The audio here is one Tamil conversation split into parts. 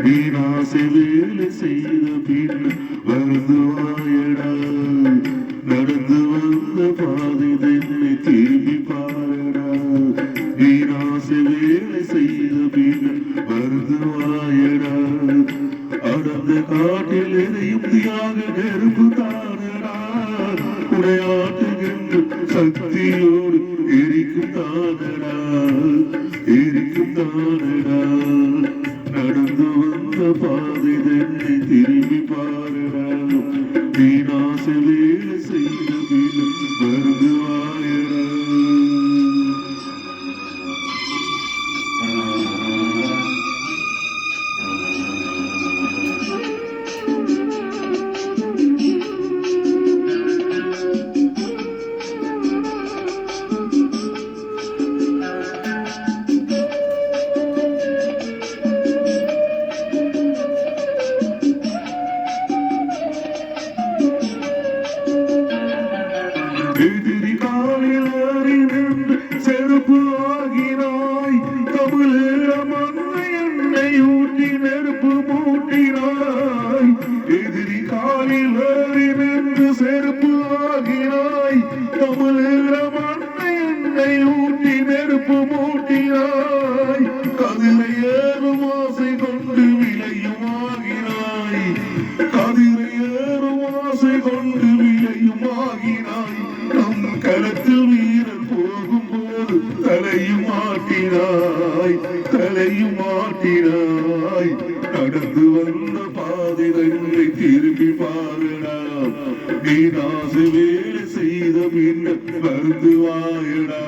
வீணாசை வேலை செய்த பின் வருந்துவாயடா நடந்து வந்த பாதை தன்னை திரும்பி பாரடா வீணாசை வேலை செய்த பின் வருந்துவாயடா அடர்ந்த காட்டில் எதையும் தியாக நெருப்பு தானடா உடையாட்டுகின்ற சக்தியோடு எரிக்கும் தானடா நடந்து வந்த பாதை தன்னை திரும்பி பாரடா வீணாசை வேலை செய்த பின் வருந்துவாயடா எதிரி காலில் அறிந்து செருப்பு ஆகினாய் தமிழீழ மண்ணை எண்ணெய் ஊற்றி நெருப்பு மூட்டினாய் எதிரி காலில் அறிந்து செருப்பு ஆகினாய் தமிழீழ மண்ணை எண்ணெய் ஊற்றி நெருப்பு மூட்டினாய் கதிரை ஏறும் ஆசை கொண்டு விளையும் ஆகினாய் கதிரை ஏறும் ஆசை கொண்டு விளையும் ஆகினாய் களத்தில் வீரன் போகும்போது தலையும் மாட்டினாய் நடந்து வந்த பாதை தன்னை திரும்பி பாரடா வீணாசை வேலை செய்த பின் வருந்துவாயடா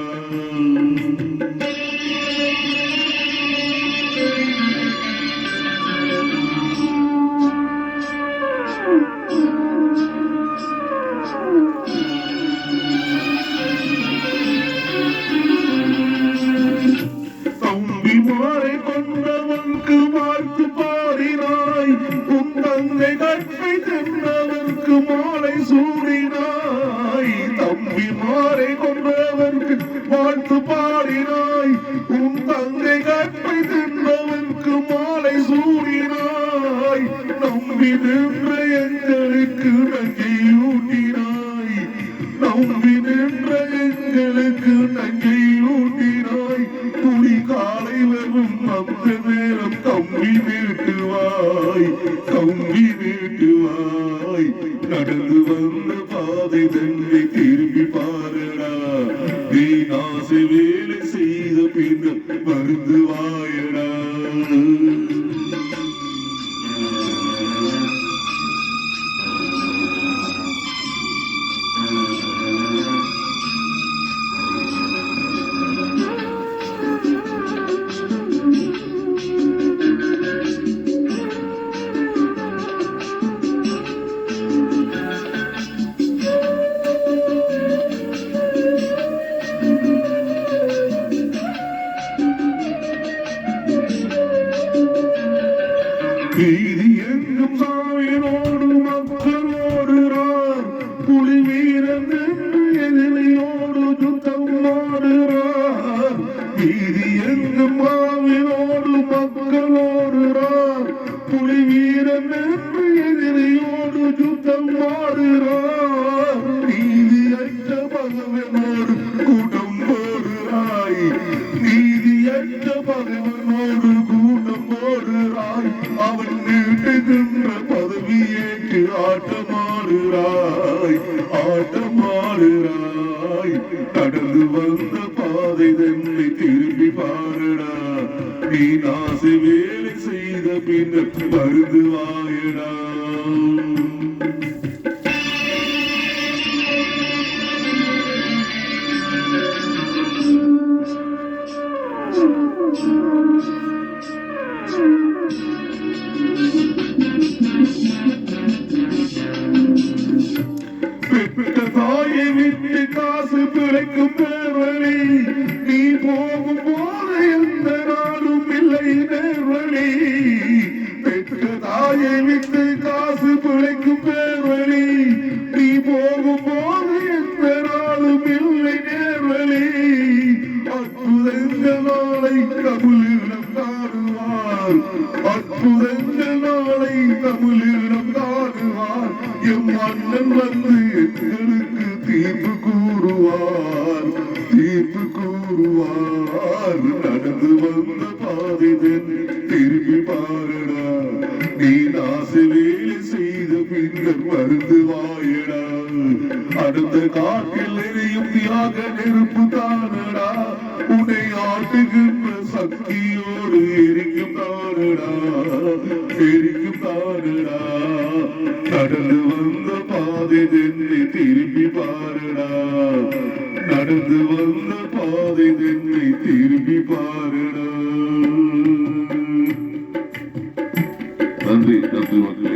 மாறை கொண்டவனுக்கு வாழ்த்து பாடினாய் உன் தந்தை கற்பை தென்னவனுக்கு மாலை சூடினாய் தம்பி மாறை கொண்டவனுக்கு வாழ்த்து பாடினாய் உன் தந்தை கற்பை தென்னவனுக்கு மாலை சூடினாய் நம்பி நின்ற எங்களுக்கு நஞ்சை ஊட்டினாய் நம்பி நின்ற எங்களுக்கு நஞ்சை ஊட்டினாய் புலி காலை வரும் அந்த நேரம் கம்பி நீட்டுவாய் நடந்து வந்த பாதை தன்னை திரும்பி பாரடா வீணாசை வேலை செய்த பின் வருந்துவாயடா வீதி எங்கும் சாவினோடு மக்கள் ஓடுறார் புலி வீரன் எதிரியோடு யுத்தம் ஆடுறார் வீதி எங்கும் மாவினோடு மக்கள் ஓடுறார் புலி வீரன் எதிரியோடு யுத்தம் ஆடுறார் நீதியற்ற பகவனோடு கூட்டம் போடுறாய் நீதியற்ற பகவனோடு கூட்டம் போடுறாய் அவன் நீட்டுகின்ற பதவியேற்று ஆட்டமாடுறாய் நடந்து வந்த பாதை தன்னை திரும்பி பாரடா வீணாசை வேலை செய்த பின்னர் வருந்துவாயடா தாயை விட்டு காசு பிழைக்கும் பேர்வழி நீ போகும் போது எந்த நாளும் இல்லை நேர்வழி பெற்ற தாயை விட்டு காசு பிழைக்கும் பேர்வழி அற்புதங்கள் நாளை தமிழீழம் காணுவார் எம் அண்ணன் வந்து எங்களுக்கு தீர்ப்பு கூறுவார் நடந்து வந்த பாதைதன் திரும்பி பாருடா நீ நாசு வேலை செய்த பின்னர் மருந்து வாயடா அடுத்த காட்டில் எரியும் தியாக நெருப்பு தானடா உன்னை ஆட்டுகின்ற சக்தியோடு எரிக்கும் தானடா நடந்து வந்த பாதை தென்னை திரும்பி பாருடா நடந்து வந்த பாதை தென்னை திரும்பி பாருடா. நன்றி மக்களே.